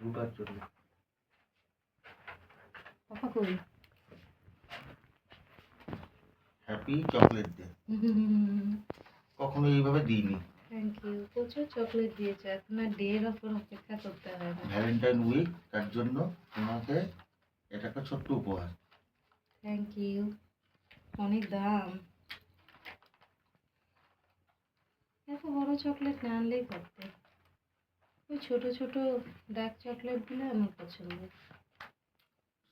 Rotor জন্য। পাপা কই? Happy chocolate day. কখনো এইভাবে দিইনি। থ্যাংক ইউ, প্রচুর চকলেট দিয়েছো, এখন আর ডে এর ওপর অপেক্ষা করতে হয় না। ভ্যালেন্টাইন উইক, তার জন্য তোমাকে এটা একটা ছোট্ট উপহার। Thank you. অনেক দাম, এত বড় চকলেট না আনলেই পারতে। ওই ছোট ছোট ডার্ক চকলেট গুলো আমার পছন্দ।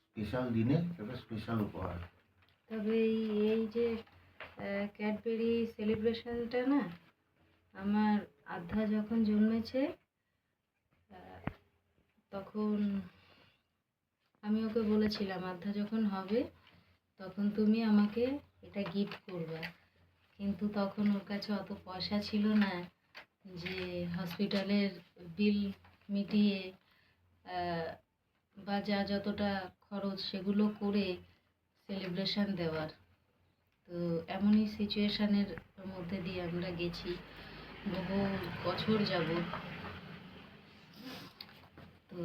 স্পেশাল দিনে একটা স্পেশাল উপহার। তবে এই যে ক্যাডবেরি সেলিব্রেশনটা না, আমার আধ্যা যখন জন্মেছে তখন আমি ওকে বলেছিলাম আধ্যা যখন হবে তখন তুমি আমাকে এটা গিফট করবে, কিন্তু তখন ওর কাছে অত পয়সা ছিল না যে হসপিটালের বিল মিটিয়ে বা যা যতটা খরচ সেগুলো করে সেলিব্রেশন দেওয়ার। তো এমনই সিচুয়েশানের মধ্যে দিয়ে আমরা গেছি বহু বছর যাবত। তো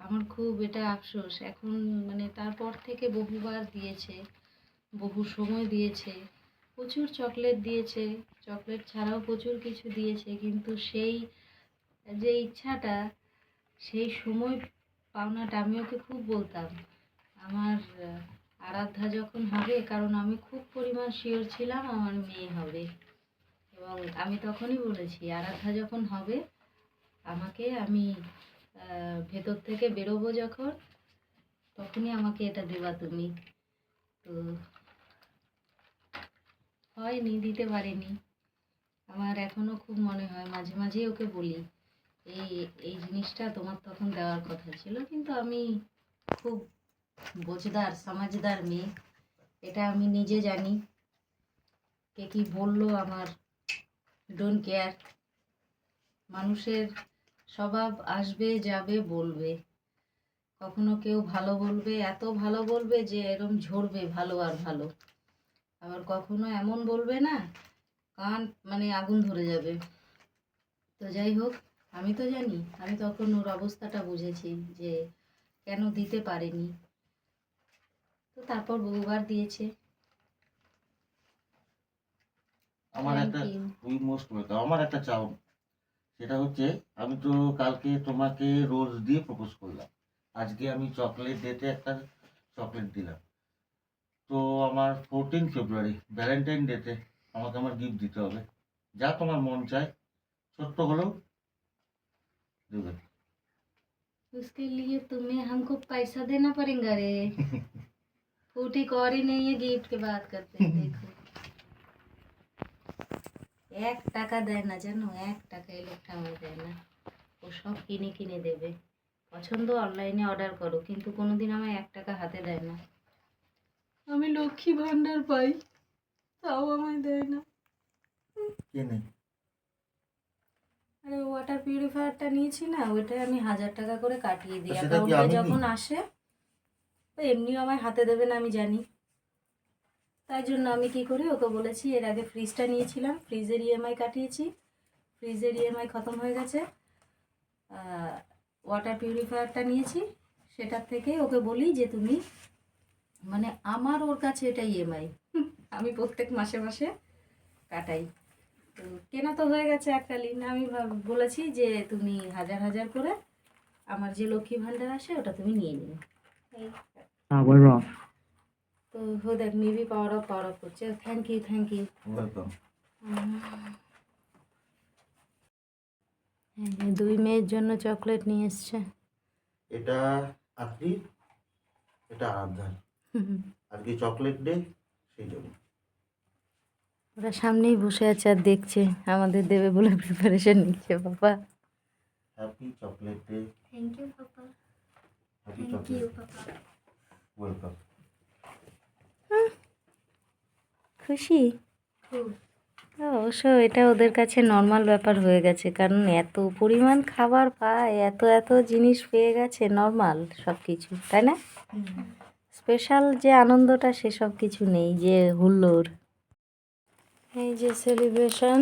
আমার খুব এটা আফসোস এখন, মানে তারপর থেকে বহুবার দিয়েছে, বহু সময় দিয়েছে, প্রচুর চকলেট দিয়েছে, চকলেট ছাড়াও প্রচুর কিছু দিয়েছে, কিন্তু সেই যে ইচ্ছাটা, সেই সময় পাওনাটা আমি ওকে খুব বলতাম আমার আরাধ্যা যখন হবে, কারণ আমি খুব পরিমাণ শিওর ছিলাম আমার মেয়ে হবে, এবং আমি তখনই বলেছি আরাধ্যা যখন হবে আমাকে, আমি ভেতর থেকে বেরোবো যখন, তখনই আমাকে এটা দেবা তুমি। তো হয়নি, দিতে পারিনি। আমার এখনও খুব মনে হয়, মাঝে মাঝেই ওকে বলি এই এই জিনিসটা তোমার তখন দেওয়ার কথা ছিল, কিন্তু আমি খুব বোঝদার সমাজদার মেয়ে, এটা আমি নিজে জানি। কে কি বললো আমার ডোন্ট কেয়ার, মানুষের স্বভাব আসবে যাবে বলবে, কখনো কেউ ভালো বলবে, এত ভালো বলবে যে এরম ঝরবে ভালো আর ভালো, আবার কখনো এমন বলবে না কান মানে আগুন ধরে যাবে। তো যাই হোক, আমি তো জানি, আমি তখন ওর অবস্থাটা বুঝেছি যে কেন দিতে পারেনি। তো তারপর বহুবার দিয়েছে। আমার একটা উই মোস্ট ওয়েলকাম। আমার একটা চাও, সেটা হচ্ছে আমি তো কালকে তোমাকে রোজ দিয়ে প্রপোজ করলাম, আজকে আমি চকলেট ডেতে একটা চকলেট দিলাম। তো আমার 14 ফেব্রুয়ারি ভ্যালেন্টাইন ডেতে আমাকে আমার গিফট দিতে হবে, যা তোমার মন চায়, ছোট্ট হলেও দেবে। उसके लिए तुम्हें हमको पैसा देना पड़ेगा रे। फूटी कौड़ी नहीं है गिफ्ट के बात करते हैं, देखो 1 টাকা দেয় না জানো, 1 টাকা এই লোকটা আমার দেয় না, ও সব কিনে কিনে দেবে। পছন্দ অনলাইনে অর্ডার করো, কিন্তু কোনোদিন আমায় 1 টাকা হাতে দেয় না। আমি লক্ষ্মী ভান্ডার পাই, তাও আমায় দেয় না। কেনে আরে ওয়াটার পিউরিফায়ারটা নিয়েছি না, ওইটাই আমি 1000 টাকা করে কাটিয়ে দিই সেটা কি অ্যাকাউন্টে আমি যখন আসে। তো এমনিও আমায় হাতে দেবে না আমি জানি, তাই জন্য আমি কি করি, ওকে বলেছি এর আগে ফ্রিজটা নিয়েছিলাম, ফ্রিজের ইএমআই কাটিয়েছি, ফ্রিজের ইএমআই খতম হয়ে গেছে, ওয়াটার পিউরিফায়ারটা নিয়েছি, সেটার থেকে ওকে বলি যে তুমি, মানে আমার ওর কাছে এটা ইএমআই, আমি প্রত্যেক মাসে মাসে কাটাই। তো কেনা তো হয়ে গেছে এককালীন, আমি বলেছি যে তুমি 1000 করে আমার যে লক্ষ্মী ভাণ্ডার আসে ওটা তুমি নিয়ে নিও। তো হো দেখ মেবি পাওয়ার অফ করছে। Thank you welcome. হ্যাঁ, 2 মেয়ের জন্য চকলেট নিয়ে এসছে। এটা আত্রি, এটা আরাধ্যার, আজকে চকলেট ডে, সেই জন্য ওরা সামনেই বসে আছে আর দেখছে আমাদের দেবে বলে প্রিপারেশন নিচ্ছে। বাবা happy chocolate day. Thank you papa, happy chocolate, papa. Welcome. খুশি? অবশ্য এটা ওদের কাছে নর্মাল ব্যাপার হয়ে গেছে, কারণ এত পরিমাণ খাবার পায়, এত এত জিনিস পেয়ে গেছে, নর্মাল সব কিছু, তাই না? স্পেশাল যে আনন্দটা সেসব কিছু নেই, যে হুল্লোড়। এই যে সেলিব্রেশন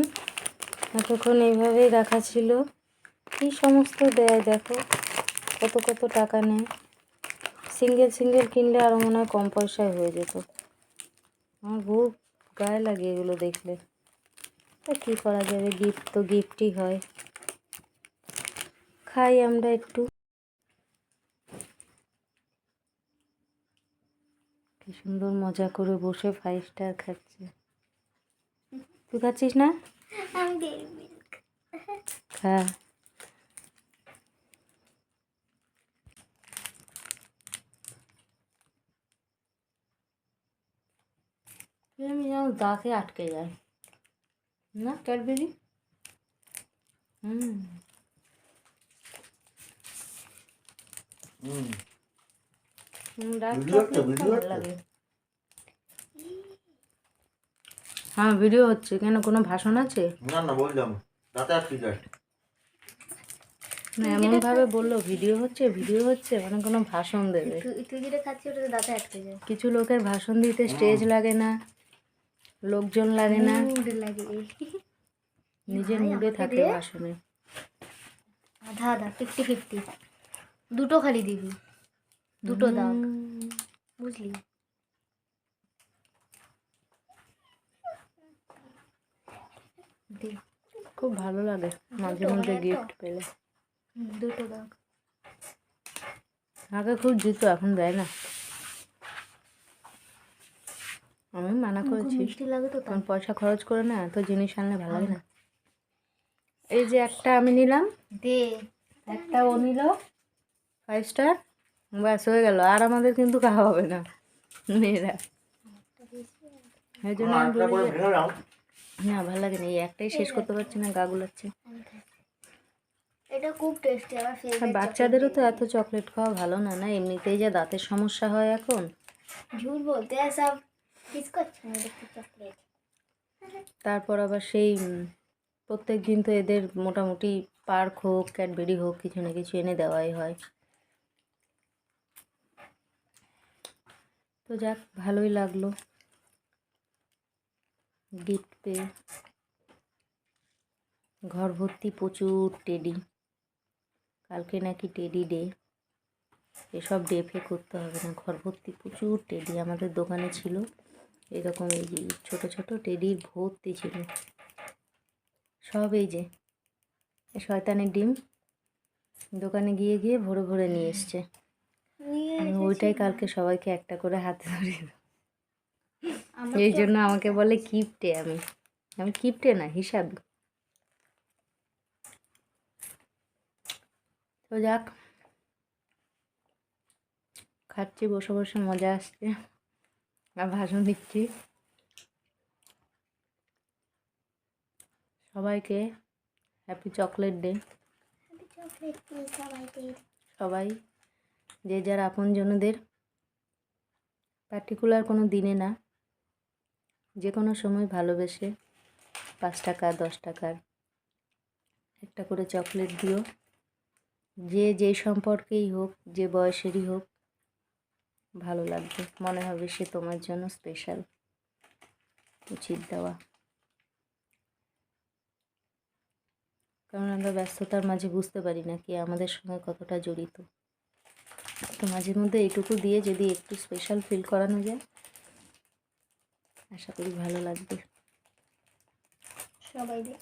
এতক্ষণ এইভাবেই রাখা ছিল, কী সমস্ত দেয় দেখো, কত কত টাকা নেয়। সিঙ্গেল সিঙ্গেল কিনলে আরও মনে হয় কম পয়সায় হয়ে যেত। আমার খুব গায়ে লাগে এগুলো দেখলে। তা কী করা যাবে, গিফট তো গিফটই হয়। খাই আমরা একটু। কি সুন্দর মজা করে বসে 5 স্টার খাচ্ছে। তুই খাচ্ছিস না? খা। আমি যেন দাঁতে আটকে যায় না ক্যাডবেরি। হুম ডার্ক চকলেট ভালো লাগে। হ্যাঁ ভিডিও হচ্ছে। কেন, কোনো ভাষণ আছে? না না, বললাম দাঁতে আটকে যায়। না এমন ভাবে বললো ভিডিও হচ্ছে ভিডিও হচ্ছে, মানে কোনো ভাষণ দেবে। তুই যেটা খাচ্ছি ওটা দাঁতে আটকে যায়। কিছু লোকের ভাষণ দিতে স্টেজ লাগে না, লোকজন লাগে না, মুড লাগে। নিজের ভাই, মুডে আমাকে থাকে দে। ভাষণে। আধা আধা 50-50 দুটো খালি দিবি, দুটো দাগ, বুঝলি? দে। খুব ভালো লাগে মাঝে মধ্যে গিফট পেলে। দুটো দাগ। আগে খুব দিত, এখন দেয় না। আমি মানা খুব করেছি, মিষ্টি লাগে তো কারণ পয়সা খরচ করে না এত জিনিস আনলে ভালো লাগে না। এই যে একটা আমি নিলাম, দে। একটা ও নিল 5 স্টার, ব্যাস হয়ে গেল। আর আমাদের কিন্তু খাওয়া হবে না মেয়েরা। এই জন্য আমি বলি যে না ভালো লাগে না, এই একটাই শেষ করতে পারছি না, গা গুলাচ্ছে। এটা খুব টেস্টি, আমার আর ফেভারিট। বাচ্চাদেরও তো এত চকলেট খাওয়া ভালো না, না এমনিতেই যা দাঁতের সমস্যা হয় এখন। झूठ बोलते हैं सब, किसको अच्छा नहीं लगता चॉकलेट। তারপর আবার সেই প্রত্যেক দিন তো এদের মোটামুটি পার্ক হোক ক্যাডবেরি হোক কিছু না কিছু এনে দেওয়াই হয়। তো যাক, ভালোই লাগলো গিফট পেয়ে। ঘর ভর্তি প্রচুর টেডি। কালকে নাকি টেডি ডে, এসব ডে ফে করতে হবে না। ঘর ভর্তি প্রচুর টেডি আমাদের দোকানে ছিল, এরকম এই যে ছোটো ছোটো টেডির ভর্তি ছিল সব। এই যে শয়তানের ডিম দোকানে গিয়ে গিয়ে ভরে ভরে নিয়ে এসছে। ওইটাই কালকে সবাইকে একটা করে হাতে ধরিয়ে দেবো। এই জন্য আমাকে বলে কিপটে। আমি কিপটে না, হিসাব। তো যাক, খাচ্ছি বসে বসে, মজা আসছে, আর ভাষণ দিচ্ছি। সবাইকে হ্যাপি চকলেট ডে। সবাই যে যার আপনজনদের পার্টিকুলার কোনো দিনে না, যে কোনো সময় ভালোবেসে 5 টাকা 10 টাকার একটা করে চকলেট দিও। যে যেই সম্পর্কেই হোক, যে বয়সেরই হোক, ভালো লাগবে, মনে হবে সে তোমার জন্য স্পেশাল। উচিত দেওয়া, কারণ আমরা ব্যস্ততার মাঝে বুঝতে পারি না কে আমাদের সঙ্গে কতটা জড়িত। তো মাঝে মধ্যে এইটুকু দিয়ে যদি একটু স্পেশাল ফিল করানো যায়, আশা করি ভালো লাগবে। সবাই দেখ।